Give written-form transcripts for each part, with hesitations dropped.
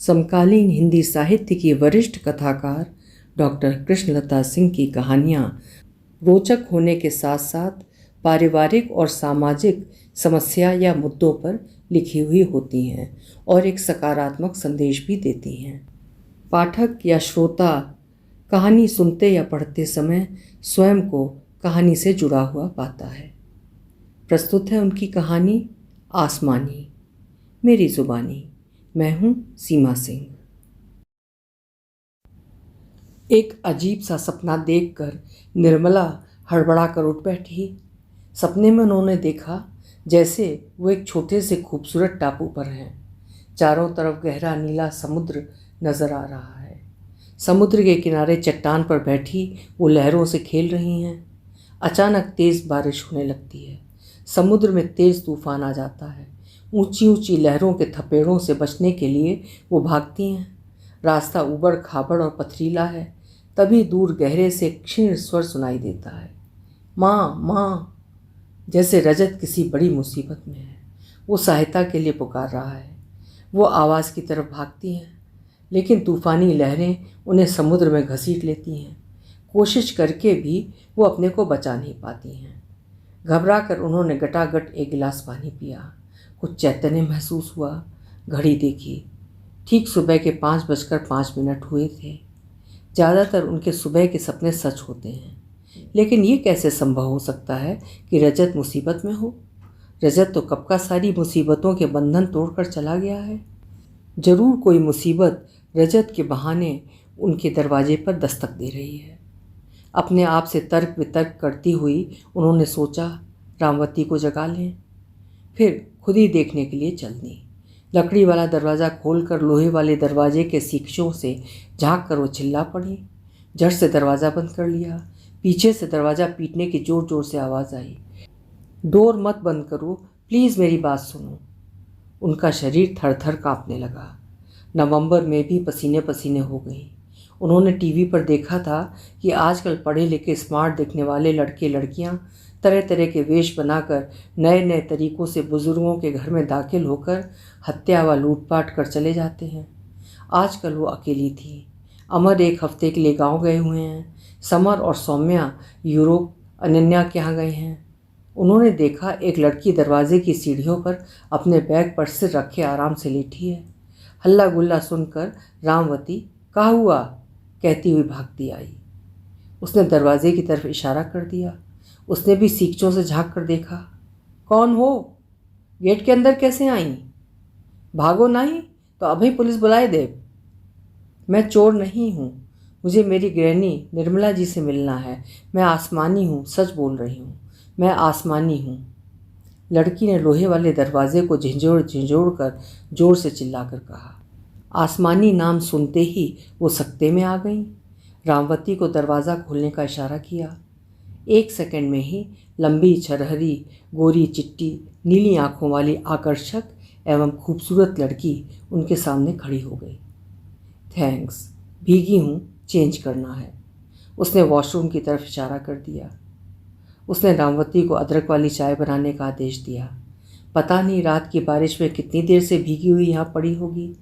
समकालीन हिंदी साहित्य की वरिष्ठ कथाकार डॉक्टर कृष्णलता सिंह की कहानियाँ रोचक होने के साथ साथ पारिवारिक और सामाजिक समस्या या मुद्दों पर लिखी हुई होती हैं और एक सकारात्मक संदेश भी देती हैं। पाठक या श्रोता कहानी सुनते या पढ़ते समय स्वयं को कहानी से जुड़ा हुआ पाता है। प्रस्तुत है उनकी कहानी आसमानी, मेरी जुबानी। मैं हूँ सीमा सिंह। एक अजीब सा सपना देखकर निर्मला हड़बड़ा कर उठ बैठी। सपने में उन्होंने देखा जैसे वो एक छोटे से खूबसूरत टापू पर हैं। चारों तरफ गहरा नीला समुद्र नजर आ रहा है। समुद्र के किनारे चट्टान पर बैठी वो लहरों से खेल रही हैं। अचानक तेज बारिश होने लगती है। समुद्र में तेज तूफान आ जाता है। ऊंची ऊंची लहरों के थपेड़ों से बचने के लिए वो भागती हैं। रास्ता ऊबड़ खाबड़ और पथरीला है। तभी दूर गहरे से क्षीण स्वर सुनाई देता है, माँ माँ। जैसे रजत किसी बड़ी मुसीबत में है। वो सहायता के लिए पुकार रहा है। वो आवाज़ की तरफ भागती हैं, लेकिन तूफानी लहरें उन्हें समुद्र में घसीट लेती हैं। कोशिश करके भी वो अपने को बचा नहीं पाती हैं। घबरा कर उन्होंने गटागट एक गिलास पानी पिया। कुछ चैतन्य महसूस हुआ। घड़ी देखी। ठीक सुबह के 5:05 हुए थे। ज़्यादातर उनके सुबह के सपने सच होते हैं, लेकिन ये कैसे संभव हो सकता है कि रजत मुसीबत में हो? रजत तो कब का सारी मुसीबतों के बंधन तोड़कर चला गया है। जरूर कोई मुसीबत रजत के बहाने उनके दरवाजे पर दस्तक दे रही है। अपने आप से तर्क वितर्क करती हुई उन्होंने सोचा, रामवती को जगा लें। फिर खुद ही देखने के लिए चल दी। लकड़ी वाला दरवाज़ा खोलकर लोहे वाले दरवाजे के सीखचों से झांक कर वो चिल्ला पड़ी। झट से दरवाज़ा बंद कर लिया। पीछे से दरवाज़ा पीटने की जोर जोर से आवाज़ आई, डोर मत बंद करो, प्लीज़ मेरी बात सुनो। उनका शरीर थर थर काँपने लगा। नवंबर में भी पसीने पसीने हो गई। उन्होंने टीवी पर देखा था कि आजकल पढ़े लिखे स्मार्ट दिखने वाले लड़के लड़कियां तरह तरह के वेश बनाकर नए नए तरीक़ों से बुज़ुर्गों के घर में दाखिल होकर हत्या व लूटपाट कर चले जाते हैं। आजकल वो अकेली थी। अमर एक हफ्ते के लिए गांव गए हुए हैं। समर और सौम्या यूरोप अनन्या के यहाँ गए हैं। उन्होंने देखा एक लड़की दरवाजे की सीढ़ियों पर अपने बैग पर सिर रखे आराम से लेटी है। हल्ला गुल्ला सुनकर रामवती कहा हुआ कहती हुई भागती आई। उसने दरवाजे की तरफ इशारा कर दिया। उसने भी सीखचों से झांक कर देखा। कौन हो? गेट के अंदर कैसे आई? भागो नहीं तो अभी पुलिस बुलाए दे। मैं चोर नहीं हूँ। मुझे मेरी गृहिणी निर्मला जी से मिलना है। मैं आसमानी हूँ, सच बोल रही हूँ। मैं आसमानी हूँ। लड़की ने लोहे वाले दरवाजे को झिंझोड़ झिंझोड़ कर जोर से चिल्लाकर कहा। आसमानी नाम सुनते ही वो सकते में आ गई। रामवती को दरवाज़ा खोलने का इशारा किया। 1 सेकंड में ही लंबी छरहरी गोरी चिट्टी नीली आँखों वाली आकर्षक एवं खूबसूरत लड़की उनके सामने खड़ी हो गई। थैंक्स, भीगी हूँ, चेंज करना है। उसने वॉशरूम की तरफ इशारा कर दिया। उसने रामवती को अदरक वाली चाय बनाने का आदेश दिया। पता नहीं रात की बारिश में कितनी देर से भीगी हुई यहाँ पड़ी होगी।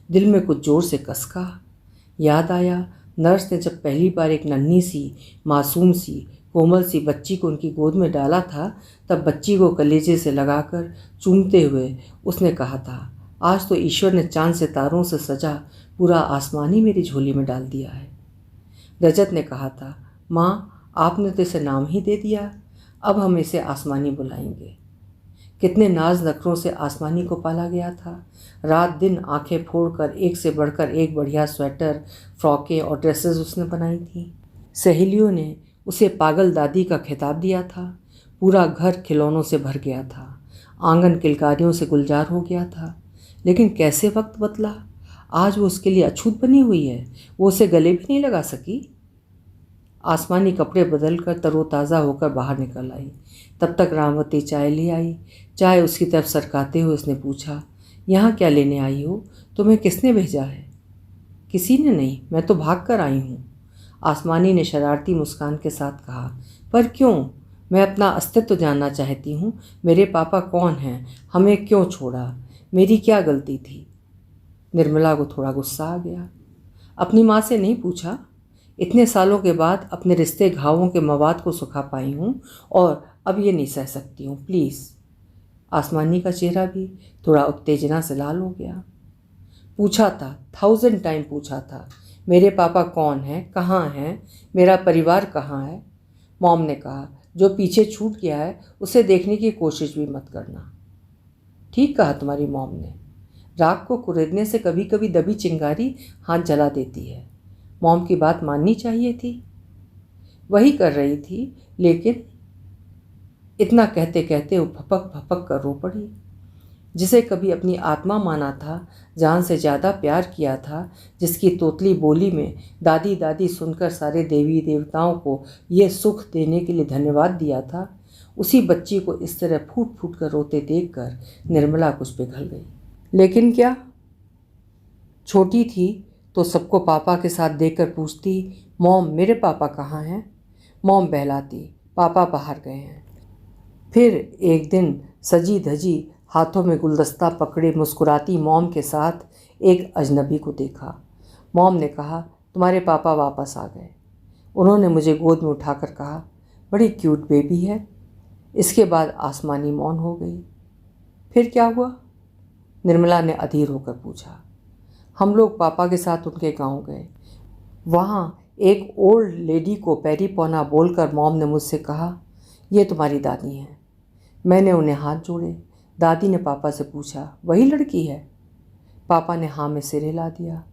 दिल में कुछ जोर से कसका। याद आया नर्स ने जब पहली बार एक नन्ही सी मासूम सी कोमल सी बच्ची को उनकी गोद में डाला था, तब बच्ची को कलेजे से लगाकर चूमते हुए उसने कहा था, आज तो ईश्वर ने चांद सितारों से सजा पूरा आसमान ही मेरी झोली में डाल दिया है। रजत ने कहा था, माँ आपने तो इसे नाम ही दे दिया, अब हम इसे आसमानी बुलाएंगे। कितने नाज नखरों से आसमानी को पाला गया था। रात दिन आंखें फोड़कर एक से बढ़कर एक बढ़िया स्वेटर, फ्रॉकें और ड्रेसेस उसने बनाई थी। सहेलियों ने उसे पागल दादी का खिताब दिया था। पूरा घर खिलौनों से भर गया था। आंगन किलकारियों से गुलजार हो गया था। लेकिन कैसे वक्त बदला। आज वो उसके लिए अछूत बनी हुई है। वो उसे गले भी नहीं लगा सकी। आसमानी कपड़े बदलकर तरोताज़ा होकर बाहर निकल आई। तब तक रामवती चाय ले आई। चाय उसकी तरफ सरकाते हुए उसने पूछा, यहाँ क्या लेने आई हो? तुम्हें किसने भेजा है? किसी ने नहीं, मैं तो भाग कर आई हूँ। आसमानी ने शरारती मुस्कान के साथ कहा, पर क्यों? मैं अपना अस्तित्व जानना चाहती हूँ। मेरे पापा कौन हैं? हमें क्यों छोड़ा? मेरी क्या गलती थी? निर्मला को थोड़ा गुस्सा आ गया। अपनी माँ से नहीं पूछा, इतने सालों के बाद अपने रिश्ते घावों के मवाद को सुखा पाई हूँ और अब ये नहीं सह सकती हूँ, प्लीज़। आसमानी का चेहरा भी थोड़ा उत्तेजना से लाल हो गया। पूछा था, 1000 टाइम पूछा था, मेरे पापा कौन हैं, कहाँ हैं, मेरा परिवार कहाँ है। मॉम ने कहा, जो पीछे छूट गया है उसे देखने की कोशिश भी मत करना। ठीक कहा तुम्हारी मॉम ने, राख को कुरेदने से कभी कभी दबी चिंगारी हाथ जला देती है। मॉम की बात माननी चाहिए थी, वही कर रही थी, लेकिन इतना कहते कहते वो भपक भपक कर रो पड़ी। जिसे कभी अपनी आत्मा माना था, जान से ज़्यादा प्यार किया था, जिसकी तोतली बोली में दादी दादी सुनकर सारे देवी देवताओं को ये सुख देने के लिए धन्यवाद दिया था, उसी बच्ची को इस तरह फूट फूट कर रोते देखकर निर्मला कुछ पिघल गई। लेकिन क्या, छोटी थी तो सबको पापा के साथ देखकर पूछती, मॉम मेरे पापा कहाँ हैं। मॉम बहलाती, पापा बाहर गए हैं। फिर एक दिन सजी धजी हाथों में गुलदस्ता पकड़े मुस्कुराती मॉम के साथ एक अजनबी को देखा। मॉम ने कहा, तुम्हारे पापा वापस आ गए। उन्होंने मुझे गोद में उठाकर कहा, बड़ी क्यूट बेबी है। इसके बाद आसमानी मौन हो गई। फिर क्या हुआ? निर्मला ने अधीर होकर पूछा। हम लोग पापा के साथ उनके गांव गए। वहाँ एक ओल्ड लेडी को पैरी पौना बोलकर मॉम ने मुझसे कहा, ये तुम्हारी दादी हैं। मैंने उन्हें हाथ जोड़े। दादी ने पापा से पूछा, वही लड़की है? पापा ने हाँ में सिर हिला दिया।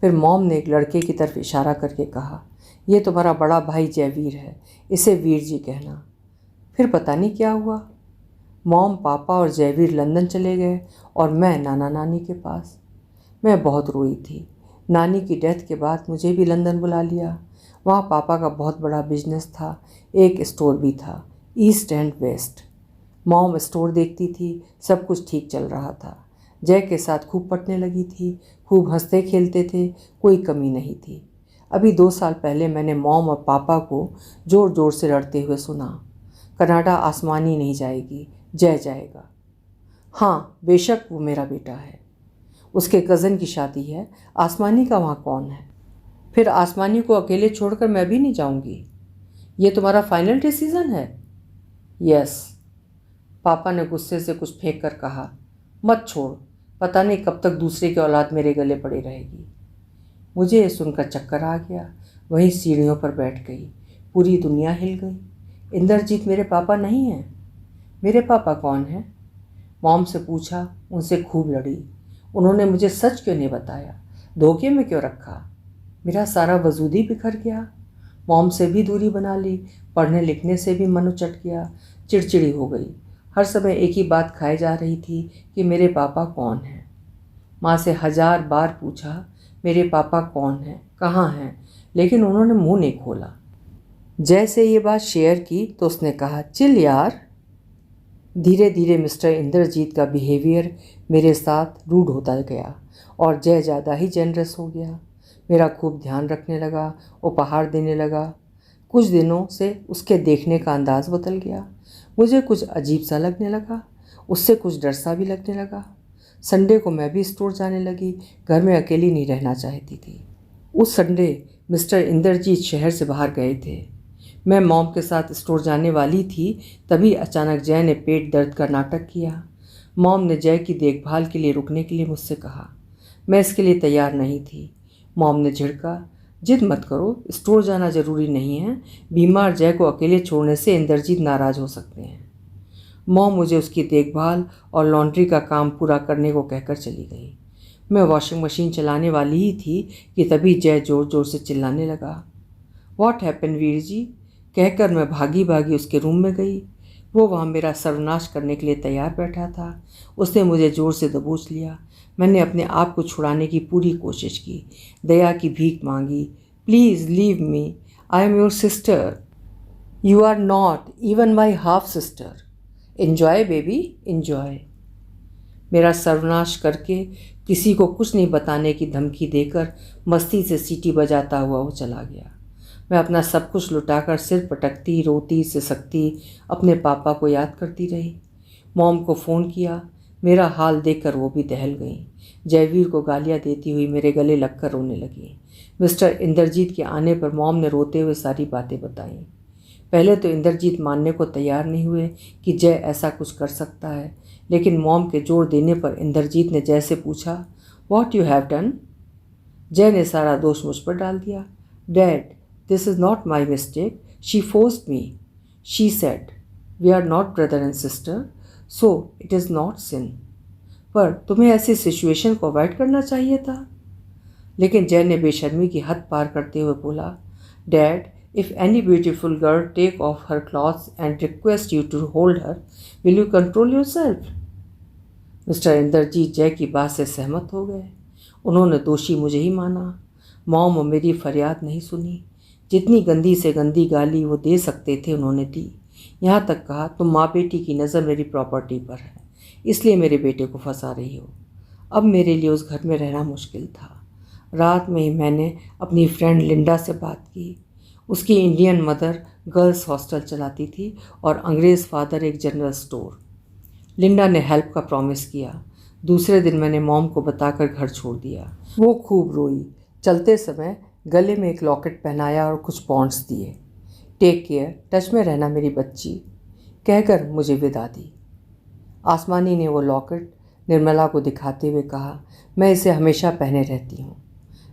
फिर मॉम ने एक लड़के की तरफ इशारा करके कहा, ये तुम्हारा बड़ा भाई जयवीर है, इसे वीर जी कहना। फिर पता नहीं क्या हुआ। मॉम, पापा और जयवीर लंदन चले गए और मैं नाना नानी के पास। मैं बहुत रोई थी। नानी की डेथ के बाद मुझे भी लंदन बुला लिया। वहाँ पापा का बहुत बड़ा बिजनेस था, एक स्टोर भी था, East and West. Mom store देखती थी, सब कुछ ठीक चल रहा था। जय के साथ खूब पटने लगी थी, खूब हंसते खेलते थे, कोई कमी नहीं थी। अभी 2 साल पहले मैंने मॉम और पापा को ज़ोर ज़ोर से लड़ते हुए सुना, कनाडा आसमानी नहीं जाएगी, जय जाएगा। हाँ, बेशक वो मेरा बेटा है, उसके कज़न की शादी है, आसमानी का वहाँ कौन है? फिर आसमानी को अकेले छोड़कर मैं भी नहीं जाऊँगी। ये तुम्हारा फाइनल डिसीज़न है? यस। पापा ने गुस्से से कुछ फेंक कर कहा, मत छोड़, पता नहीं कब तक दूसरे की औलाद मेरे गले पड़ी रहेगी। मुझे ये सुनकर चक्कर आ गया। वहीं सीढ़ियों पर बैठ गई। पूरी दुनिया हिल गई। इंद्रजीत मेरे पापा नहीं हैं। मेरे पापा कौन हैं? मॉम से पूछा, उनसे खूब लड़ी। उन्होंने मुझे सच क्यों नहीं बताया, धोखे में क्यों रखा? मेरा सारा वजूद ही बिखर गया। मॉम से भी दूरी बना ली, पढ़ने लिखने से भी मन उचट गया, चिड़चिड़ी हो गई। हर समय एक ही बात खाए जा रही थी कि मेरे पापा कौन हैं। माँ से 1000 बार पूछा, मेरे पापा कौन हैं, कहाँ हैं, लेकिन उन्होंने मुंह नहीं खोला। जैसे ये बात शेयर की तो उसने कहा, चिल यार। धीरे धीरे मिस्टर इंद्रजीत का बिहेवियर मेरे साथ रूड होता गया और जय ज़्यादा ही जेनरस हो गया। मेरा खूब ध्यान रखने लगा, उपहार देने लगा। कुछ दिनों से उसके देखने का अंदाज़ बदल गया। मुझे कुछ अजीब सा लगने लगा, उससे कुछ डर सा भी लगने लगा। संडे को मैं भी स्टोर जाने लगी, घर में अकेली नहीं रहना चाहती थी। उस संडे मिस्टर इंद्रजीत शहर से बाहर गए थे। मैं मॉम के साथ स्टोर जाने वाली थी, तभी अचानक जय ने पेट दर्द का नाटक किया। मॉम ने जय की देखभाल के लिए रुकने के लिए मुझसे कहा। मैं इसके लिए तैयार नहीं थी। मॉम ने झिड़का, जिद मत करो, स्टोर जाना ज़रूरी नहीं है, बीमार जय को अकेले छोड़ने से इंद्रजीत नाराज़ हो सकते हैं। मॉम मुझे उसकी देखभाल और लॉन्ड्री का काम पूरा करने को कहकर चली गई। मैं वॉशिंग मशीन चलाने वाली ही थी कि तभी जय ज़ोर ज़ोर से चिल्लाने लगा। What happen Veer ji? कहकर मैं भागी भागी उसके रूम में गई। वो वहाँ मेरा सर्वनाश करने के लिए तैयार बैठा था। उसने मुझे ज़ोर से दबोच लिया। मैंने अपने आप को छुड़ाने की पूरी कोशिश की, दया की भीख मांगी। Please leave me, I am your sister, you are not even my half sister. Enjoy baby, enjoy. मेरा सर्वनाश करके किसी को कुछ नहीं बताने की धमकी देकर मस्ती से सीटी बजाता हुआ वो चला गया। मैं अपना सब कुछ लुटाकर सिर पटकती, रोती, सिसकती अपने पापा को याद करती रही। मॉम को फ़ोन किया, मेरा हाल देखकर वो भी दहल गई। जयवीर को गालियाँ देती हुई मेरे गले लगकर रोने लगी। मिस्टर इंद्रजीत के आने पर मॉम ने रोते हुए सारी बातें बताईं। पहले तो इंद्रजीत मानने को तैयार नहीं हुए कि जय ऐसा कुछ कर सकता है, लेकिन मॉम के जोर देने पर इंद्रजीत ने जय से पूछा, व्हाट यू हैव डन? जय ने सारा दोष मुझ पर डाल दिया। Dad, this is not my mistake, she forced me, she said we are not brother and sister, so it is not sin. पर तुम्हें ऐसी सिचुएशन को अवॉइड करना चाहिए था। लेकिन जय ने बेशर्मी की हद पार करते हुए बोला, dad, if any beautiful girl take off her clothes and request you to hold her, will you control yourself? Mister Indrajeet Jay की बात से सहमत हो गए। उन्होंने दोषी मुझे ही माना। मॉम मेरी फरियाद नहीं सुनी। जितनी गंदी से गंदी गाली वो दे सकते थे उन्होंने दी। यहाँ तक कहा, तुम माँ बेटी की नज़र मेरी प्रॉपर्टी पर है, इसलिए मेरे बेटे को फंसा रही हो। अब मेरे लिए उस घर में रहना मुश्किल था। रात में ही मैंने अपनी फ्रेंड लिंडा से बात की। उसकी इंडियन मदर गर्ल्स हॉस्टल चलाती थी और अंग्रेज़ फादर एक जनरल स्टोर। लिंडा ने हेल्प का प्रॉमिस किया। दूसरे दिन मैंने मॉम को बताकर घर छोड़ दिया। वो खूब रोई। चलते समय गले में एक लॉकेट पहनाया और कुछ पॉन्ड्स दिए। टेक केयर, टच में रहना मेरी बच्ची, कहकर मुझे विदा दी। आसमानी ने वो लॉकेट निर्मला को दिखाते हुए कहा, मैं इसे हमेशा पहने रहती हूँ।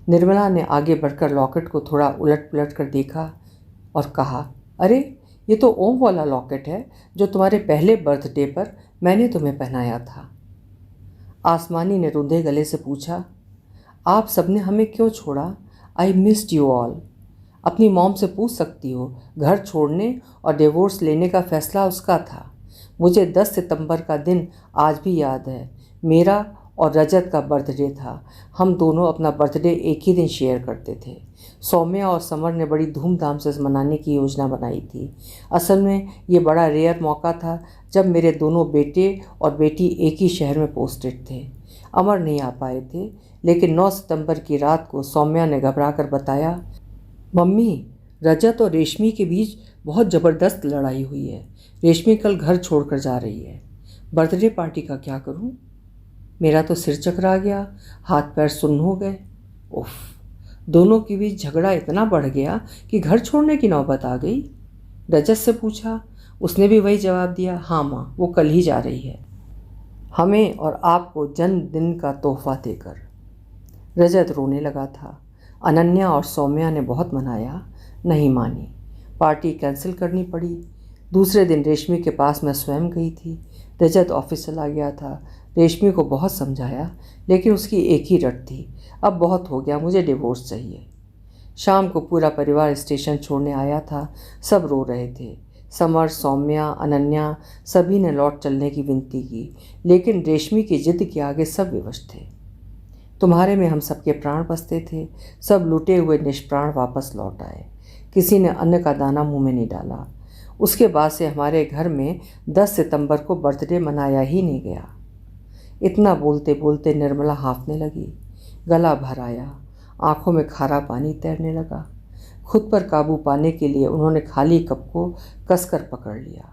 निर्मला ने आगे बढ़कर लॉकेट को थोड़ा उलट पुलट कर देखा और कहा, अरे ये तो ओम वाला लॉकेट है जो तुम्हारे पहले बर्थडे पर मैंने तुम्हें पहनाया था। आसमानी ने रुंधे गले से पूछा, आप सबने हमें क्यों छोड़ा? I missed you all. अपनी मॉम से पूछ सकती हो, घर छोड़ने और डिवोर्स लेने का फैसला उसका था। मुझे 10 सितंबर का दिन आज भी याद है। मेरा और रजत का बर्थडे था। हम दोनों अपना बर्थडे एक ही दिन शेयर करते थे। सौम्या और समर ने बड़ी धूमधाम से मनाने की योजना बनाई थी। असल में ये बड़ा रेयर मौका था जब मेरे दोनों बेटे और बेटी एक ही शहर में पोस्टेड थे। अमर नहीं आ पाए थे, लेकिन 9 सितंबर की रात को सौम्या ने घबरा कर बताया, मम्मी, रजत और रेशमी के बीच बहुत ज़बरदस्त लड़ाई हुई है। रेशमी कल घर छोड़कर जा रही है। बर्थडे पार्टी का क्या करूं? मेरा तो सिर चकरा गया, हाथ पैर सुन्न हो गए। उफ, दोनों के बीच झगड़ा इतना बढ़ गया कि घर छोड़ने की नौबत आ गई। रजत से पूछा, उसने भी वही जवाब दिया, हाँ माँ, वो कल ही जा रही है, हमें और आपको जन्मदिन का तोहफा देकर। रजत रोने लगा था। अनन्या और सौम्या ने बहुत मनाया, नहीं मानी। पार्टी कैंसिल करनी पड़ी। दूसरे दिन रेशमी के पास मैं स्वयं गई थी। रजत ऑफिस चला गया था। रेशमी को बहुत समझाया, लेकिन उसकी एक ही रट थी, अब बहुत हो गया, मुझे डिवोर्स चाहिए। शाम को पूरा परिवार स्टेशन छोड़ने आया था। सब रो रहे थे। समर, सौम्या, अनन्या सभी ने लौट चलने की विनती की, लेकिन रेशमी की जिद के आगे सब विवश थे। तुम्हारे में हम सबके प्राण बसते थे। सब लूटे हुए निष्प्राण वापस लौट आए। किसी ने अन्न का दाना मुंह में नहीं डाला। उसके बाद से हमारे घर में 10 सितंबर को बर्थडे मनाया ही नहीं गया। इतना बोलते बोलते निर्मला हाँफने लगी। गला भर आया, आंखों में खारा पानी तैरने लगा। खुद पर काबू पाने के लिए उन्होंने खाली कप को कसकर पकड़ लिया।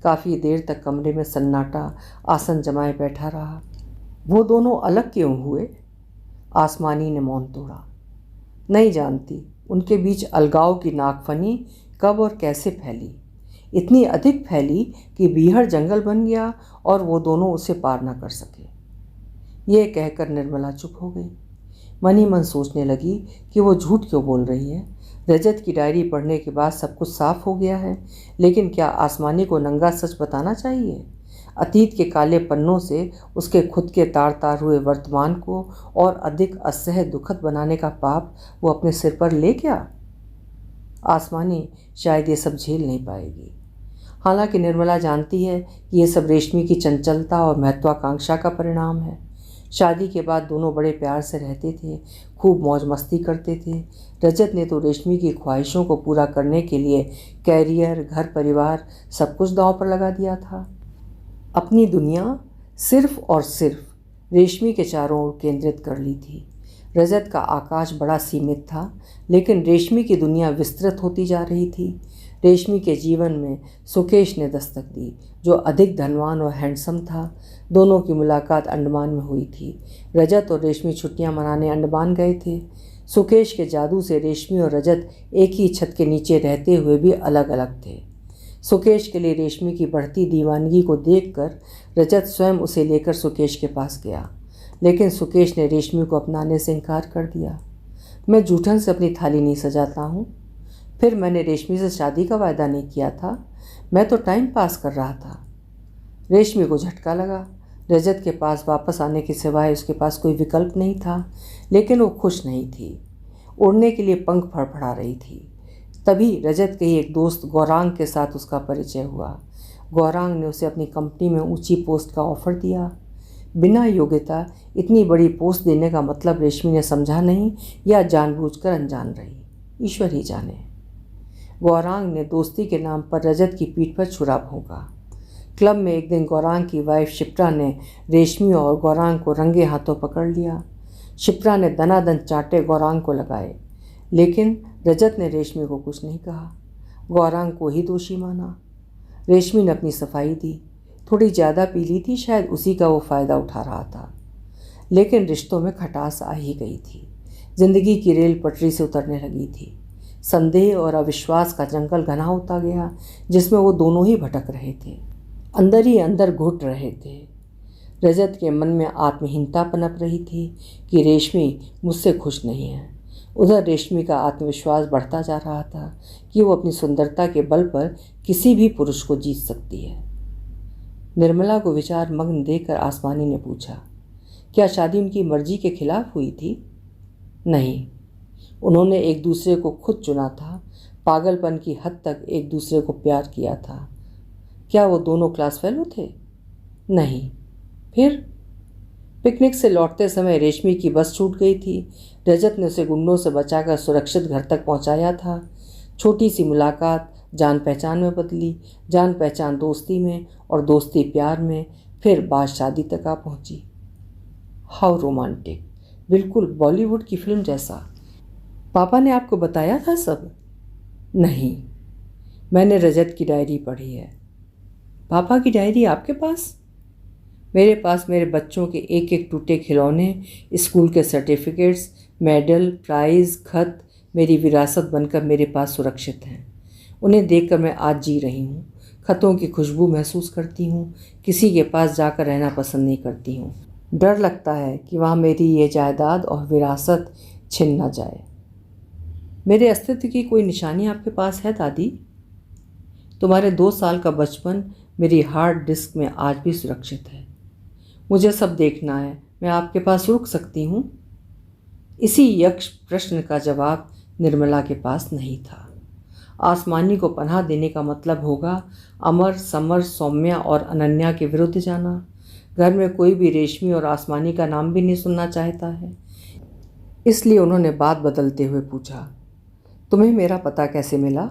काफ़ी देर तक कमरे में सन्नाटा आसन जमाए बैठा रहा। वो दोनों अलग क्यों हुए? आसमानी ने मौन तोड़ा। नहीं जानती, उनके बीच अलगाव की नागफनी कब और कैसे फैली। इतनी अधिक फैली कि बीहड़ जंगल बन गया और वो दोनों उसे पार न कर सके। ये कहकर निर्मला चुप हो गई। मन ही मन सोचने लगी कि वो झूठ क्यों बोल रही है। रजत की डायरी पढ़ने के बाद सब कुछ साफ हो गया है, लेकिन क्या आसमानी को नंगा सच बताना चाहिए? अतीत के काले पन्नों से उसके खुद के तार तार हुए वर्तमान को और अधिक असह्य दुखद बनाने का पाप वो अपने सिर पर ले क्या? आसमानी शायद ये सब झेल नहीं पाएगी। हालांकि निर्मला जानती है कि ये सब रेशमी की चंचलता और महत्वाकांक्षा का परिणाम है। शादी के बाद दोनों बड़े प्यार से रहते थे, खूब मौज मस्ती करते थे। रजत ने तो रेशमी की ख्वाहिशों को पूरा करने के लिए कैरियर, घर परिवार सब कुछ दांव पर लगा दिया था। अपनी दुनिया सिर्फ और सिर्फ रेशमी के चारों ओर केंद्रित कर ली थी। रजत का आकाश बड़ा सीमित था, लेकिन रेशमी की दुनिया विस्तृत होती जा रही थी। रेशमी के जीवन में सुकेश ने दस्तक दी, जो अधिक धनवान और हैंडसम था। दोनों की मुलाकात अंडमान में हुई थी। रजत और रेशमी छुट्टियां मनाने अंडमान गए थे। सुकेश के जादू से रेशमी और रजत एक ही छत के नीचे रहते हुए भी अलग अलग थे। सुकेश के लिए रेशमी की बढ़ती दीवानगी को देखकर रजत स्वयं उसे लेकर सुकेश के पास गया, लेकिन सुकेश ने रेशमी को अपनाने से इनकार कर दिया। मैं जूठन से अपनी थाली नहीं सजाता हूँ। फिर मैंने रेशमी से शादी का वायदा नहीं किया था, मैं तो टाइम पास कर रहा था। रेशमी को झटका लगा। रजत के पास वापस आने के सिवाय उसके पास कोई विकल्प नहीं था, लेकिन वो खुश नहीं थी। उड़ने के लिए पंख फड़फड़ा रही थी। तभी रजत के ही एक दोस्त गौरांग के साथ उसका परिचय हुआ। गौरांग ने उसे अपनी कंपनी में ऊंची पोस्ट का ऑफर दिया। बिना योग्यता इतनी बड़ी पोस्ट देने का मतलब रेशमी ने समझा नहीं, या जानबूझकर अनजान रही, ईश्वर ही जाने। गौरांग ने दोस्ती के नाम पर रजत की पीठ पर छुरा भोंका। क्लब में एक दिन गौरांग की वाइफ शिप्रा ने रेशमी और गौरांग को रंगे हाथों पकड़ लिया। शिप्रा ने दनादन चांटे गौरांग को लगाए, लेकिन रजत ने रेशमी को कुछ नहीं कहा। गौरांग को ही दोषी माना। रेशमी ने अपनी सफाई दी। थोड़ी ज़्यादा पी ली थी, शायद उसी का वो फ़ायदा उठा रहा था। लेकिन रिश्तों में खटास आ ही गई थी। जिंदगी की रेल पटरी से उतरने लगी थी। संदेह और अविश्वास का जंगल घना होता गया, जिसमें वो दोनों ही भटक रहे थे, अंदर ही अंदर घुट रहे थे। रजत के मन में आत्महीनता पनप रही थी कि रेशमी मुझसे खुश नहीं है। उधर रेशमी का आत्मविश्वास बढ़ता जा रहा था कि वो अपनी सुंदरता के बल पर किसी भी पुरुष को जीत सकती है। निर्मला को विचार मग्न देखकर आसमानी ने पूछा, क्या शादी उनकी मर्जी के खिलाफ हुई थी? नहीं, उन्होंने एक दूसरे को खुद चुना था। पागलपन की हद तक एक दूसरे को प्यार किया था। क्या वो दोनों क्लास फेलो थे? नहीं। फिर? पिकनिक से लौटते समय रेशमी की बस छूट गई थी। रजत ने उसे गुंडों से बचाकर सुरक्षित घर तक पहुंचाया था। छोटी सी मुलाकात जान पहचान में बदली, जान पहचान दोस्ती में, और दोस्ती प्यार में, फिर बात शादी तक आ पहुंची। हाउ रोमांटिक, बिल्कुल बॉलीवुड की फिल्म जैसा। पापा ने आपको बताया था सब? नहीं, मैंने रजत की डायरी पढ़ी है। पापा की डायरी आपके पास? मेरे पास मेरे बच्चों के एक एक टूटे खिलौने, स्कूल के सर्टिफिकेट्स, मेडल, प्राइज़, खत मेरी विरासत बनकर मेरे पास सुरक्षित हैं। उन्हें देखकर मैं आज जी रही हूँ। खतों की खुशबू महसूस करती हूँ। किसी के पास जाकर रहना पसंद नहीं करती हूँ। डर लगता है कि वहाँ मेरी ये जायदाद और विरासत छिन न जाए। मेरे अस्तित्व की कोई निशानी आपके पास है दादी? तुम्हारे 2 साल का बचपन मेरी हार्ड डिस्क में आज भी सुरक्षित है। मुझे सब देखना है। मैं आपके पास रुक सकती हूँ? इसी यक्ष प्रश्न का जवाब निर्मला के पास नहीं था। आसमानी को पनाह देने का मतलब होगा अमर, समर, सौम्या और अनन्या के विरुद्ध जाना। घर में कोई भी रेशमी और आसमानी का नाम भी नहीं सुनना चाहता है। इसलिए उन्होंने बात बदलते हुए पूछा, तुम्हें मेरा पता कैसे मिला?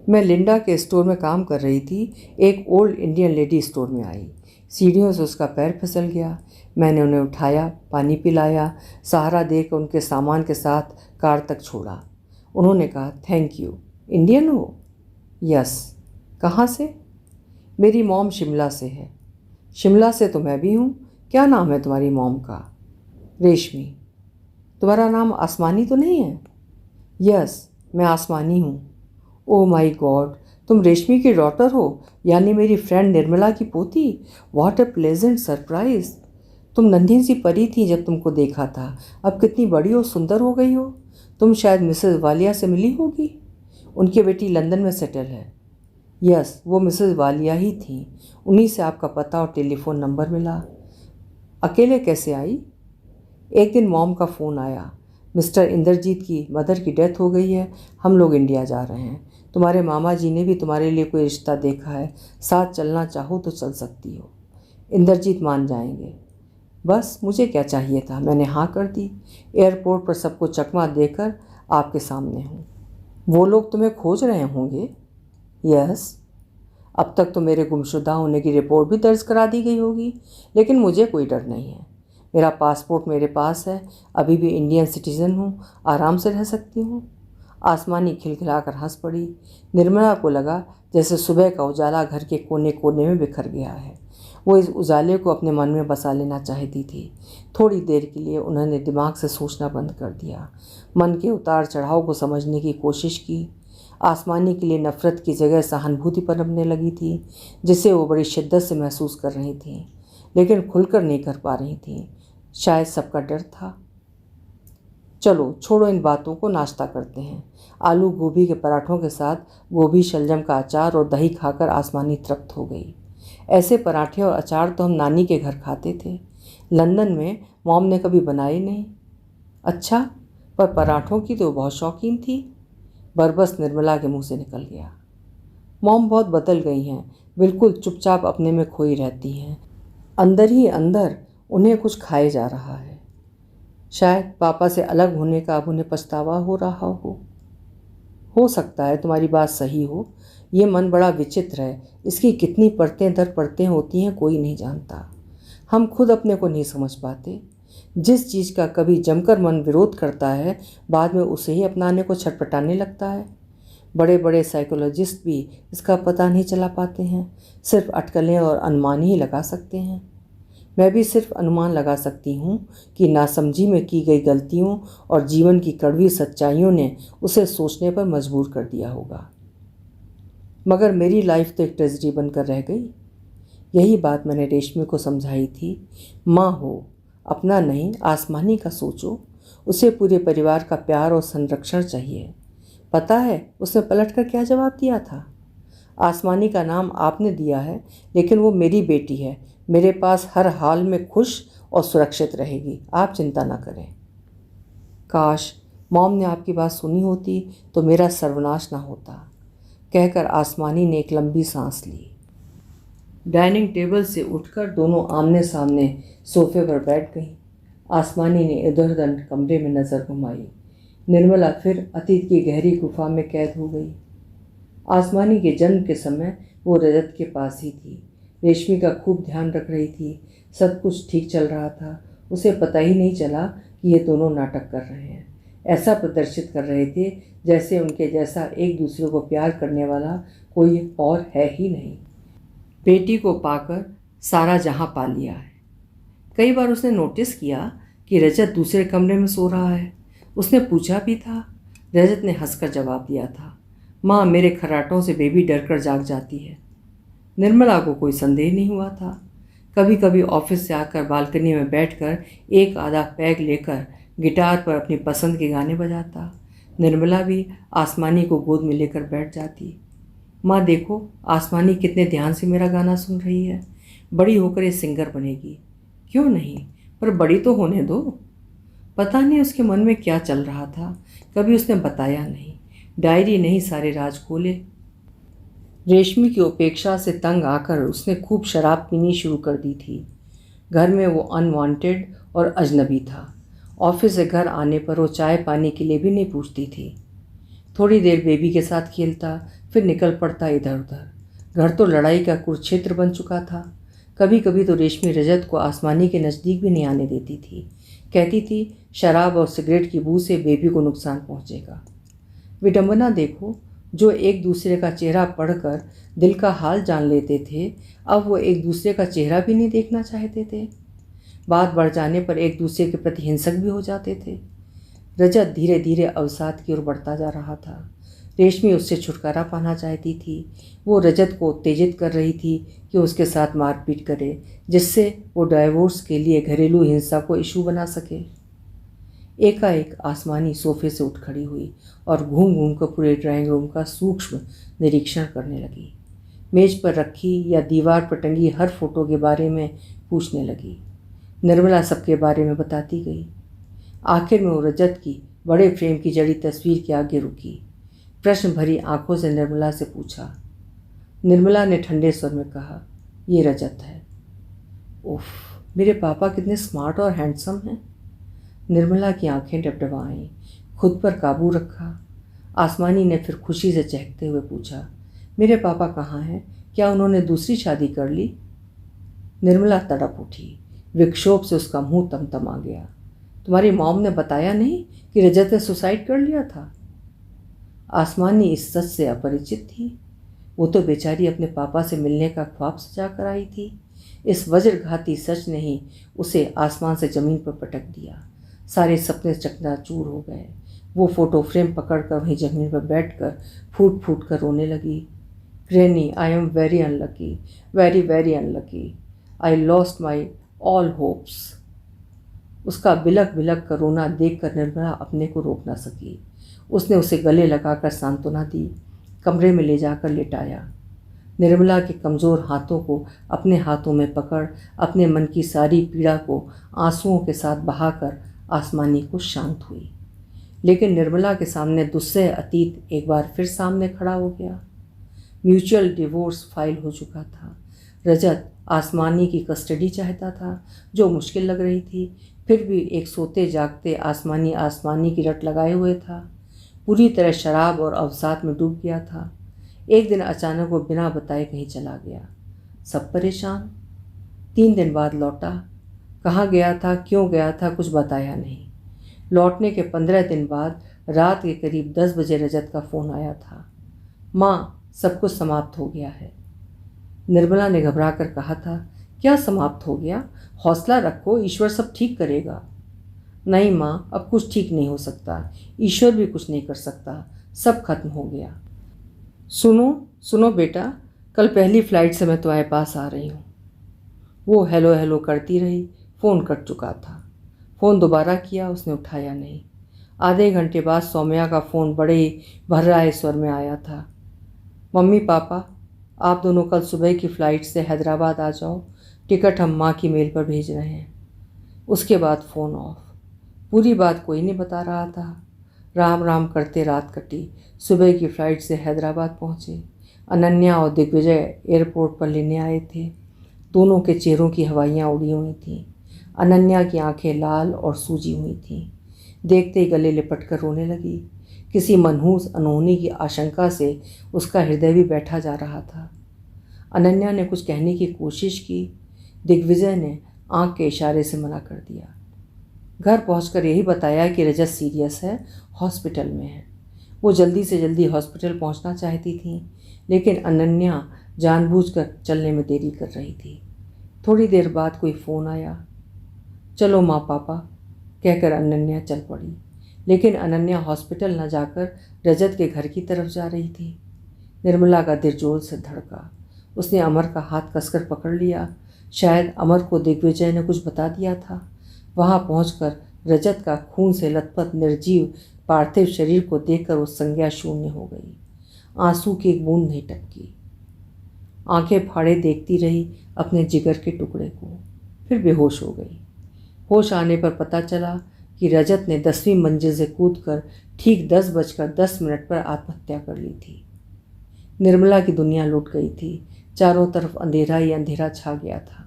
मैं लिंडा के स्टोर में काम कर रही थी। एक ओल्ड इंडियन लेडी स्टोर में आई। सीढ़ियों से उसका पैर फिसल गया। मैंने उन्हें उठाया, पानी पिलाया, सहारा देकर उनके सामान के साथ कार तक छोड़ा। उन्होंने कहा, थैंक यू। इंडियन हो? यस। कहाँ से? मेरी मॉम शिमला से है। शिमला से तो मैं भी हूँ। क्या नाम है तुम्हारी मॉम का? रेशमी। तुम्हारा नाम आसमानी तो नहीं है? यस, मैं आसमानी हूँ। ओह माय गॉड, तुम रेशमी की डॉटर हो, यानी मेरी फ्रेंड निर्मला की पोती। What a pleasant surprise. तुम नन्ही सी परी थी जब तुमको देखा था, अब कितनी बड़ी और सुंदर हो गई हो। तुम शायद मिसेस वालिया से मिली होगी। उनकी बेटी लंदन में सेटल है। यस, वो मिसेस वालिया ही थी। उन्हीं से आपका पता और टेलीफोन नंबर मिला। अकेले कैसे आई? एक दिन मॉम का फ़ोन आया, मिस्टर इंद्रजीत की मदर की डेथ हो गई है, हम लोग इंडिया जा रहे हैं। तुम्हारे मामा जी ने भी तुम्हारे लिए कोई रिश्ता देखा है, साथ चलना चाहो तो चल सकती हो। इंद्रजीत मान जाएंगे। बस मुझे क्या चाहिए था, मैंने हाँ कर दी। एयरपोर्ट पर सबको चकमा देकर आपके सामने हूँ। वो लोग तुम्हें खोज रहे होंगे? यस। अब तक तो मेरे गुमशुदा होने की रिपोर्ट भी दर्ज करा दी गई होगी, लेकिन मुझे कोई डर नहीं है। मेरा पासपोर्ट मेरे पास है, अभी भी इंडियन सिटीज़न हूँ, आराम से रह सकती हूँ। आसमानी खिलखिलाकर हंस पड़ी। निर्मला को लगा जैसे सुबह का उजाला घर के कोने कोने में बिखर गया है। वो इस उजाले को अपने मन में बसा लेना चाहती थी। थोड़ी देर के लिए उन्होंने दिमाग से सोचना बंद कर दिया, मन के उतार चढ़ाव को समझने की कोशिश की। आसमानी के लिए नफ़रत की जगह सहानुभूति पनपने लगी थी, जिसे वो बड़ी शिद्दत से महसूस कर रही थी, लेकिन खुलकर नहीं कर पा रही थी। शायद सबका डर था। चलो छोड़ो इन बातों को, नाश्ता करते हैं। आलू गोभी के पराठों के साथ गोभी शलजम का अचार और दही खाकर आसमानी तृप्त हो गई। ऐसे पराठे और अचार तो हम नानी के घर खाते थे, लंदन में मॉम ने कभी बनाए नहीं। अच्छा, पर पराठों की तो बहुत शौकीन थी, बरबस निर्मला के मुंह से निकल गया। मॉम बहुत बदल गई हैं, बिल्कुल चुपचाप अपने में खोई रहती हैं। अंदर ही अंदर उन्हें कुछ खाए जा रहा है। शायद पापा से अलग होने का अब उन्हें पछतावा हो रहा हो सकता है तुम्हारी बात सही हो। ये मन बड़ा विचित्र है, इसकी कितनी परतें दर परतें होती हैं कोई नहीं जानता। हम खुद अपने को नहीं समझ पाते। जिस चीज़ का कभी जमकर मन विरोध करता है, बाद में उसे ही अपनाने को छटपटाने लगता है। बड़े बड़े साइकोलॉजिस्ट भी इसका पता नहीं चला पाते हैं, सिर्फ अटकलें और अनुमान ही लगा सकते हैं। मैं भी सिर्फ अनुमान लगा सकती हूँ कि नासमझी में की गई गलतियों और जीवन की कड़वी सच्चाइयों ने उसे सोचने पर मजबूर कर दिया होगा। मगर मेरी लाइफ तो एक ट्रेजेडी बनकर रह गई। यही बात मैंने रेशमी को समझाई थी। माँ हो, अपना नहीं आसमानी का सोचो। उसे पूरे परिवार का प्यार और संरक्षण चाहिए। पता है उसने पलटकर क्या जवाब दिया था? आसमानी का नाम आपने दिया है, लेकिन वो मेरी बेटी है, मेरे पास हर हाल में खुश और सुरक्षित रहेगी, आप चिंता ना करें। काश मॉम ने आपकी बात सुनी होती तो मेरा सर्वनाश ना होता, कहकर आसमानी ने एक लंबी सांस ली। डाइनिंग टेबल से उठकर दोनों आमने सामने सोफे पर बैठ गईं। आसमानी ने इधर उधर कमरे में नज़र घुमाई। निर्मला फिर अतीत की गहरी गुफा में कैद हो गई। आसमानी के जन्म के समय वो रजत के पास ही थी, रेशमी का खूब ध्यान रख रही थी। सब कुछ ठीक चल रहा था, उसे पता ही नहीं चला कि ये दोनों नाटक कर रहे हैं। ऐसा प्रदर्शित कर रहे थे जैसे उनके जैसा एक दूसरे को प्यार करने वाला कोई और है ही नहीं। बेटी को पाकर सारा जहां पा लिया है। कई बार उसने नोटिस किया कि रजत दूसरे कमरे में सो रहा है। उसने पूछा भी था। रजत ने हंसकर जवाब दिया था, माँ मेरे खर्राटों से बेबी डरकर जाग जाती है। निर्मला को कोई संदेह नहीं हुआ था। कभी कभी ऑफिस से आकर बालकनी में बैठकर एक आधा पैग लेकर गिटार पर अपनी पसंद के गाने बजाता। निर्मला भी आसमानी को गोद में लेकर बैठ जाती। माँ देखो, आसमानी कितने ध्यान से मेरा गाना सुन रही है, बड़ी होकर ये सिंगर बनेगी। क्यों नहीं, पर बड़ी तो होने दो। पता नहीं उसके मन में क्या चल रहा था, कभी उसने बताया नहीं। डायरी नहीं सारे राज खोले। रेशमी की उपेक्षा से तंग आकर उसने खूब शराब पीनी शुरू कर दी थी। घर में वो अनवांटेड और अजनबी था। ऑफिस से घर आने पर वो चाय पानी के लिए भी नहीं पूछती थी। थोड़ी देर बेबी के साथ खेलता, फिर निकल पड़ता इधर उधर। घर तो लड़ाई का कुरुक्षेत्र बन चुका था। कभी कभी तो रेशमी रजत को आसमानी के नज़दीक भी नहीं आने देती थी। कहती थी शराब और सिगरेट की बू से बेबी को नुकसान पहुंचेगा। विडंबना देखो, जो एक दूसरे का चेहरा पढ़कर दिल का हाल जान लेते थे, अब वो एक दूसरे का चेहरा भी नहीं देखना चाहते थे। बात बढ़ जाने पर एक दूसरे के प्रति हिंसक भी हो जाते थे। रजत धीरे धीरे अवसाद की ओर बढ़ता जा रहा था। रेशमी उससे छुटकारा पाना चाहती थी। वो रजत को उत्तेजित कर रही थी कि उसके साथ मारपीट करे, जिससे वो डाइवोर्स के लिए घरेलू हिंसा को इशू बना सके। एकाएक आसमानी सोफे से उठ खड़ी हुई और घूम घूम कर पूरे ड्राइंग रूम का सूक्ष्म निरीक्षण करने लगी। मेज पर रखी या दीवार पर टंगी हर फोटो के बारे में पूछने लगी। निर्मला सबके बारे में बताती गई। आखिर में वो रजत की बड़े फ्रेम की जड़ी तस्वीर के आगे रुकी। प्रश्न भरी आंखों से निर्मला से पूछा। निर्मला ने ठंडे स्वर में कहा, ये रजत है। उफ, मेरे पापा कितने स्मार्ट और हैंडसम हैं। निर्मला की आंखें डबडबाईं। खुद पर काबू रखा। आसमानी ने फिर खुशी से चहकते हुए पूछा, मेरे पापा कहाँ हैं? क्या उन्होंने दूसरी शादी कर ली? निर्मला तड़प उठी। विक्षोभ से उसका मुंह तमतमा गया। तुम्हारी मॉम ने बताया नहीं कि रजत ने सुसाइड कर लिया था? आसमानी इस सच से अपरिचित थी। वो तो बेचारी अपने पापा से मिलने का ख्वाब सजा कर आई थी। इस वज्रघाती सच ने ही उसे आसमान से ज़मीन पर पटक दिया। सारे सपने चकनाचूर हो गए। वो फोटो फ्रेम पकड़कर वहीं ज़मीन पर बैठकर फूट फूट कर रोने लगी। Granny, I am very unlucky, very very unlucky. I lost my all hopes. उसका बिलक बिलक कर रोना देख कर निर्मला अपने को रोक न सकी। उसने उसे गले लगाकर सांत्वना दी, कमरे में ले जाकर लिटाया। निर्मला के कमज़ोर हाथों को अपने हाथों में पकड़ अपने मन की सारी पीड़ा को आंसुओं के साथ बहाकर आसमानी को शांत हुई। लेकिन निर्मला के सामने दुस्सह अतीत एक बार फिर सामने खड़ा हो गया। म्यूचुअल डिवोर्स फाइल हो चुका था। रजत आसमानी की कस्टडी चाहता था, जो मुश्किल लग रही थी। फिर भी एक सोते जागते आसमानी की रट लगाए हुए था। पूरी तरह शराब और अवसाद में डूब गया था। एक दिन अचानक वो बिना बताए कहीं चला गया। सब परेशान। 3 दिन बाद लौटा। कहाँ गया था, क्यों गया था, कुछ बताया नहीं। लौटने के 15 दिन बाद रात के करीब 10 बजे रजत का फ़ोन आया था। माँ, सब कुछ समाप्त हो गया है। निर्मला ने घबरा कर कहा था, क्या समाप्त हो गया? हौसला रखो, ईश्वर सब ठीक करेगा। नहीं माँ, अब कुछ ठीक नहीं हो सकता। ईश्वर भी कुछ नहीं कर सकता। सब खत्म हो गया। सुनो सुनो बेटा, कल पहली फ़्लाइट से मैं तुम्हारे पास आ रही हूँ। वो हेलो हेलो करती रही। फ़ोन कट चुका था। फ़ोन दोबारा किया, उसने उठाया नहीं। आधे घंटे बाद सौम्या का फ़ोन बड़े ही भर्राए स्वर में आया था। मम्मी पापा, आप दोनों कल सुबह की फ़्लाइट से हैदराबाद आ जाओ। टिकट हम माँ की मेल पर भेज रहे हैं। उसके बाद फ़ोन ऑफ। पूरी बात कोई नहीं बता रहा था। राम राम करते रात कटी। सुबह की फ़्लाइट से हैदराबाद पहुँचे। अनन्या और दिग्विजय एयरपोर्ट पर लेने आए थे। दोनों के चेहरों की हवाइयाँ उड़ी हुई थीं। अनन्या की आंखें लाल और सूजी हुई थीं। देखते ही गले लिपट कर रोने लगी। किसी मनहूस अनहोनी की आशंका से उसका हृदय भी बैठा जा रहा था। अनन्या ने कुछ कहने की कोशिश की। दिग्विजय ने आंख के इशारे से मना कर दिया। घर पहुंचकर यही बताया कि रजत सीरियस है, हॉस्पिटल में है। वो जल्दी से जल्दी हॉस्पिटल पहुंचना चाहती थी, लेकिन अनन्या जानबूझकर चलने में देरी कर रही थी। थोड़ी देर बाद कोई फ़ोन आया। चलो माँ पापा, कहकर अनन्या चल पड़ी। लेकिन अनन्या हॉस्पिटल न जाकर रजत के घर की तरफ जा रही थी। निर्मला का दिल जोर से धड़का। उसने अमर का हाथ कसकर पकड़ लिया। शायद अमर को दिग्विजय ने कुछ बता दिया था। वहाँ पहुंचकर रजत का खून से लथपथ निर्जीव पार्थिव शरीर को देखकर वो संज्ञा शून्य हो गई। आंसू की एक बूंद नहीं टपकी। आंखें फाड़े देखती रही अपने जिगर के टुकड़े को, फिर बेहोश हो गई। होश आने पर पता चला कि रजत ने 10वीं मंजिल से कूदकर ठीक 10:10 पर आत्महत्या कर ली थी। निर्मला की दुनिया लुट गई थी। चारों तरफ अंधेरा ही अंधेरा छा गया था।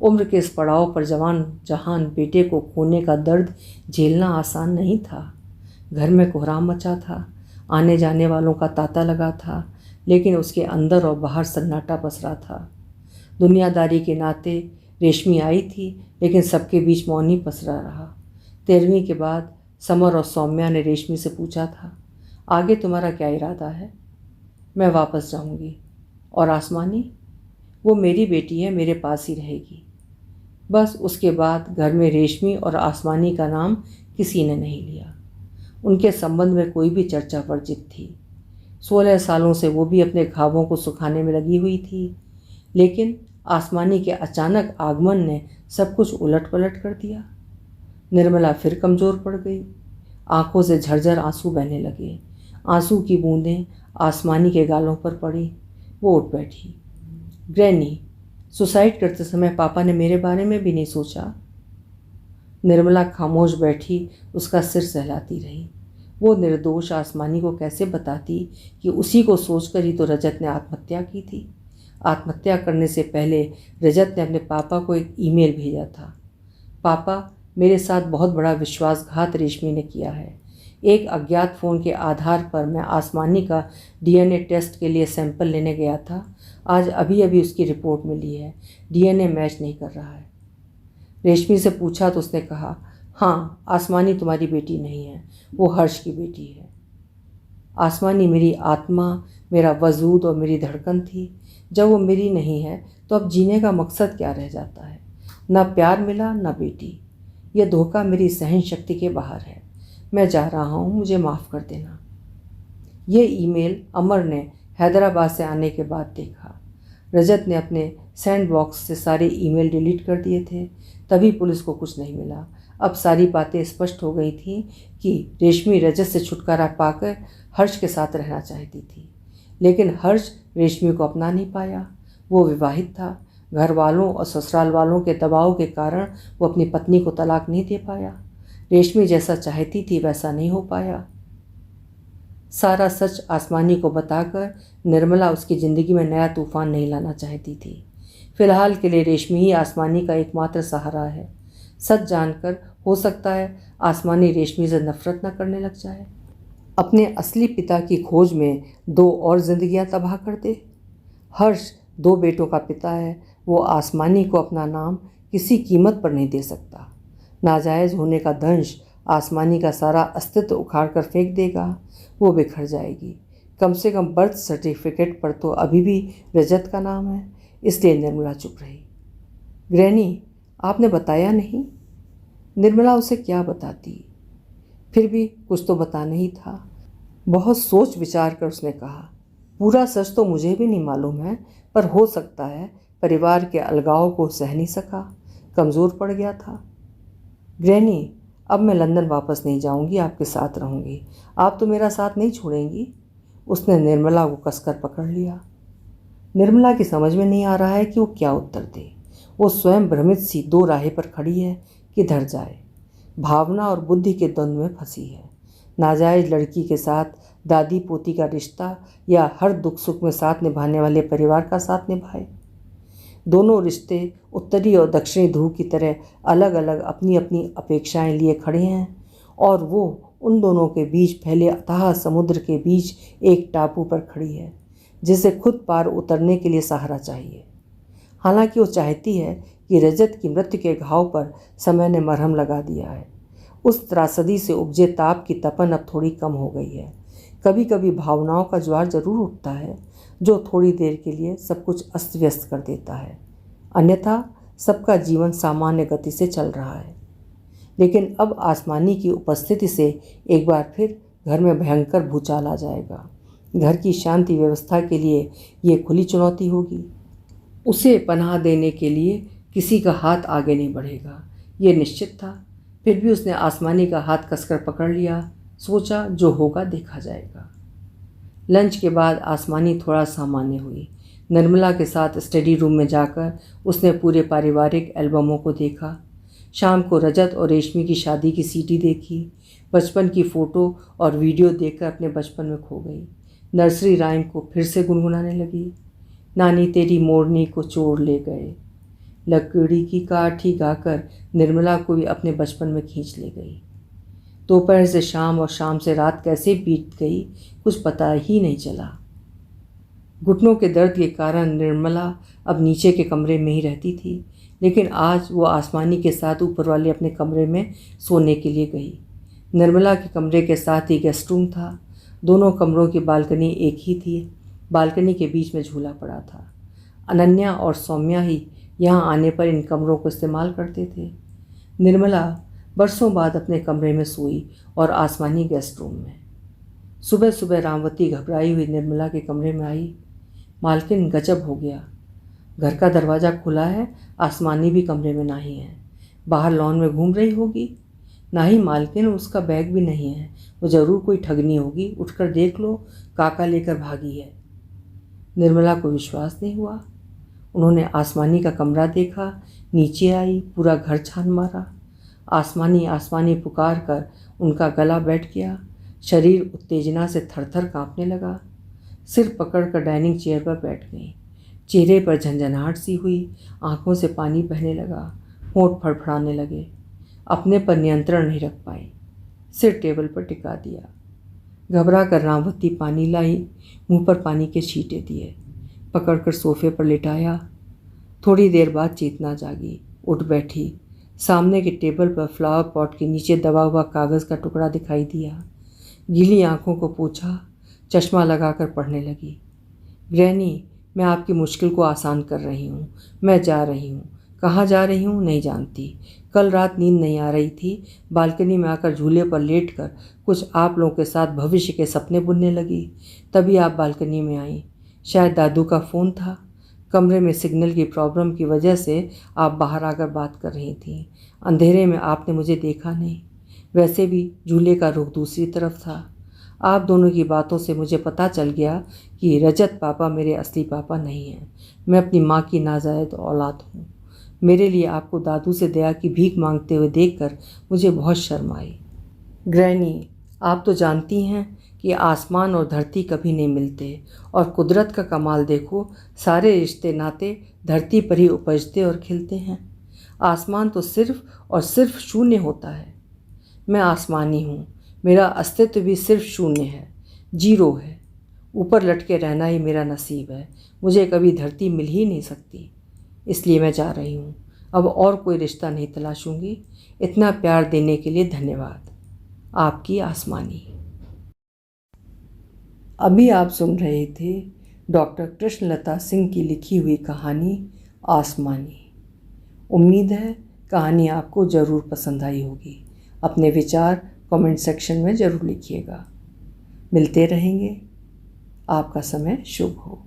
उम्र के इस पड़ाव पर जवान जहान बेटे को खोने का दर्द झेलना आसान नहीं था। घर में कोहराम मचा था। आने जाने वालों का तांता लगा था, लेकिन उसके अंदर और बाहर सन्नाटा पसरा था। दुनियादारी के नाते रेशमी आई थी, लेकिन सबके बीच मौन ही पसरा रहा। 13वीं के बाद समर और सौम्या ने रेशमी से पूछा था, आगे तुम्हारा क्या इरादा है? मैं वापस जाऊंगी। और आसमानी? वो मेरी बेटी है, मेरे पास ही रहेगी। बस उसके बाद घर में रेशमी और आसमानी का नाम किसी ने नहीं लिया। उनके संबंध में कोई भी चर्चा वर्जित थी। 16 सालों से वो भी अपने ख्वाबों को सुखाने में लगी हुई थी, लेकिन आसमानी के अचानक आगमन ने सब कुछ उलट पलट कर दिया। निर्मला फिर कमज़ोर पड़ गई। आंखों से झरझर आंसू बहने लगे। आंसू की बूंदें आसमानी के गालों पर पड़ी। वो उठ बैठी। ग्रैनी, सुसाइड करते समय पापा ने मेरे बारे में भी नहीं सोचा। निर्मला खामोश बैठी उसका सिर सहलाती रही। वो निर्दोष आसमानी को कैसे बताती कि उसी को सोचकर ही तो रजत ने आत्महत्या की थी। आत्महत्या करने से पहले रजत ने अपने पापा को एक ईमेल भेजा था, पापा, मेरे साथ बहुत बड़ा विश्वासघात रेशमी ने किया है। एक अज्ञात फ़ोन के आधार पर मैं आसमानी का डीएनए टेस्ट के लिए सैंपल लेने गया था। आज अभी अभी उसकी रिपोर्ट मिली है। डीएनए मैच नहीं कर रहा है। रेशमी से पूछा तो उसने कहा, हाँ, आसमानी तुम्हारी बेटी नहीं है, वो हर्ष की बेटी है। आसमानी मेरी आत्मा, मेरा वजूद और मेरी धड़कन थी। जब वो मेरी नहीं है तो अब जीने का मकसद क्या रह जाता है? ना प्यार मिला, ना बेटी। यह धोखा मेरी सहन शक्ति के बाहर है। मैं जा रहा हूँ, मुझे माफ़ कर देना। ये ईमेल अमर ने हैदराबाद से आने के बाद देखा। रजत ने अपने सैंड बॉक्स से सारे ईमेल डिलीट कर दिए थे, तभी पुलिस को कुछ नहीं मिला। अब सारी बातें स्पष्ट हो गई थीं कि रेशमी रजत से छुटकारा पाकर हर्ष के साथ रहना चाहती थी, लेकिन हर्ष रेशमी को अपना नहीं पाया। वो विवाहित था। घर वालों और ससुराल वालों के दबाव के कारण वो अपनी पत्नी को तलाक नहीं दे पाया। रेशमी जैसा चाहती थी वैसा नहीं हो पाया। सारा सच आसमानी को बताकर निर्मला उसकी ज़िंदगी में नया तूफान नहीं लाना चाहती थी। फिलहाल के लिए रेशमी ही आसमानी का एकमात्र सहारा है। सच जानकर हो सकता है आसमानी रेशमी से नफरत न करने लग जाए, अपने असली पिता की खोज में 2 और जिंदगियां तबाह कर दे। हर्ष 2 बेटों का पिता है। वो आसमानी को अपना नाम किसी कीमत पर नहीं दे सकता। नाजायज़ होने का दंश आसमानी का सारा अस्तित्व उखाड़ कर फेंक देगा। वो बिखर जाएगी। कम से कम बर्थ सर्टिफिकेट पर तो अभी भी रजत का नाम है। इसलिए निर्मला चुप रही। ग्रैनी, आपने बताया नहीं? निर्मला उसे क्या बताती? फिर भी कुछ तो बताना ही था। बहुत सोच विचार कर उसने कहा, पूरा सच तो मुझे भी नहीं मालूम है, पर हो सकता है परिवार के अलगाव को सह नहीं सका, कमज़ोर पड़ गया था। ग्रैनी, अब मैं लंदन वापस नहीं जाऊंगी, आपके साथ रहूंगी। आप तो मेरा साथ नहीं छोड़ेंगी? उसने निर्मला को कसकर पकड़ लिया। निर्मला की समझ में नहीं आ रहा है कि वो क्या उत्तर दे। वो स्वयं भ्रमित सी 2 राहें पर खड़ी है, किधर जाए। भावना और बुद्धि के द्वंद्व में फंसी है। नाजायज़ लड़की के साथ दादी पोती का रिश्ता या हर दुख सुख में साथ निभाने वाले परिवार का साथ निभाए। दोनों रिश्ते उत्तरी और दक्षिणी ध्रुव की तरह अलग अलग अपनी अपनी अपेक्षाएं लिए खड़े हैं, और वो उन दोनों के बीच फैले अथाह समुद्र के बीच एक टापू पर खड़ी है, जिसे खुद पार उतरने के लिए सहारा चाहिए। हालांकि वो चाहती है कि रजत की मृत्यु के घाव पर समय ने मरहम लगा दिया है। उस त्रासदी से उपजे ताप की तपन अब थोड़ी कम हो गई है। कभी कभी भावनाओं का ज्वार जरूर उठता है, जो थोड़ी देर के लिए सब कुछ अस्त व्यस्त कर देता है, अन्यथा सबका जीवन सामान्य गति से चल रहा है। लेकिन अब आसमानी की उपस्थिति से एक बार फिर घर में भयंकर भूचाल आ जाएगा। घर की शांति व्यवस्था के लिए ये खुली चुनौती होगी। उसे पनाह देने के लिए किसी का हाथ आगे नहीं बढ़ेगा, ये निश्चित था। फिर भी उसने आसमानी का हाथ कसकर पकड़ लिया। सोचा जो होगा देखा जाएगा। लंच के बाद आसमानी थोड़ा सामान्य हुई। निर्मला के साथ स्टडी रूम में जाकर उसने पूरे पारिवारिक एल्बमों को देखा। शाम को रजत और रेशमी की शादी की सीडी देखी। बचपन की फ़ोटो और वीडियो देखकर अपने बचपन में खो गई। नर्सरी राइम को फिर से गुनगुनाने लगी। नानी तेरी मोरनी को चोर ले गए। लकड़ी की काठी गाकर निर्मला को भी अपने बचपन में खींच ले गई। दोपहर से शाम और शाम से रात कैसे बीत गई कुछ पता ही नहीं चला। घुटनों के दर्द के कारण निर्मला अब नीचे के कमरे में ही रहती थी, लेकिन आज वो आसमानी के साथ ऊपर वाले अपने कमरे में सोने के लिए गई। निर्मला के कमरे के साथ ही गेस्ट रूम था। दोनों कमरों की बालकनी एक ही थी। बालकनी के बीच में झूला पड़ा था। अनन्या और सौम्या ही यहाँ आने पर इन कमरों को इस्तेमाल करते थे। निर्मला बरसों बाद अपने कमरे में सोई और आसमानी गेस्ट रूम में। सुबह सुबह रामवती घबराई हुई निर्मला के कमरे में आई। मालकिन, गजब हो गया, घर का दरवाज़ा खुला है, आसमानी भी कमरे में नहीं है। बाहर लॉन में घूम रही होगी। नहीं मालकिन, उसका बैग भी नहीं है। वो ज़रूर कोई ठगनी होगी, उठकर देख लो, काका लेकर भागी है। निर्मला को विश्वास नहीं हुआ। उन्होंने आसमानी का कमरा देखा, नीचे आई, पूरा घर छान मारा। आसमानी आसमानी पुकार कर उनका गला बैठ गया। शरीर उत्तेजना से थरथर कांपने लगा। सिर पकड़कर डाइनिंग चेयर पर बैठ गई। चेहरे पर झंझनाहट सी हुई, आंखों से पानी बहने लगा, होंठ फड़फड़ाने लगे। अपने पर नियंत्रण नहीं रख पाई, सिर टेबल पर टिका दिया। घबरा कर रामवती पानी लाई, मुंह पर पानी के छींटे दिए, पकड़कर सोफे पर लिटाया। थोड़ी देर बाद चेतना जागी, उठ बैठी। सामने के टेबल पर फ्लावर पॉट के नीचे दबा हुआ कागज़ का टुकड़ा दिखाई दिया। गीली आंखों को पूछा, चश्मा लगाकर पढ़ने लगी। ग्रैनी, मैं आपकी मुश्किल को आसान कर रही हूँ। मैं जा रही हूँ। कहाँ जा रही हूँ नहीं जानती। कल रात नींद नहीं आ रही थी। बालकनी में आकर झूले पर लेटकर कुछ आप लोगों के साथ भविष्य के सपने बुनने लगी। तभी आप बालकनी में आई। शायद दादू का फ़ोन था। कमरे में सिग्नल की प्रॉब्लम की वजह से आप बाहर आकर बात कर रही थीं। अंधेरे में आपने मुझे देखा नहीं। वैसे भी झूले का रुख दूसरी तरफ था। आप दोनों की बातों से मुझे पता चल गया कि रजत पापा मेरे असली पापा नहीं हैं। मैं अपनी माँ की नाजायज औलाद हूँ। मेरे लिए आपको दादू से दया की भीख मांगते हुए देखकर मुझे बहुत शर्म आई। ग्रैनी, आप तो जानती हैं कि आसमान और धरती कभी नहीं मिलते, और कुदरत का कमाल देखो, सारे रिश्ते नाते धरती पर ही उपजते और खिलते हैं। आसमान तो सिर्फ और सिर्फ शून्य होता है। मैं आसमानी हूँ। मेरा अस्तित्व भी सिर्फ शून्य है, जीरो है। ऊपर लटके रहना ही मेरा नसीब है। मुझे कभी धरती मिल ही नहीं सकती। इसलिए मैं जा रही हूँ। अब और कोई रिश्ता नहीं तलाशूंगी। इतना प्यार देने के लिए धन्यवाद। आपकी आसमानी। अभी आप सुन रहे थे डॉक्टर कृष्णलता सिंह की लिखी हुई कहानी आसमानी। उम्मीद है कहानी आपको ज़रूर पसंद आई होगी। अपने विचार कमेंट सेक्शन में ज़रूर लिखिएगा। मिलते रहेंगे। आपका समय शुभ हो।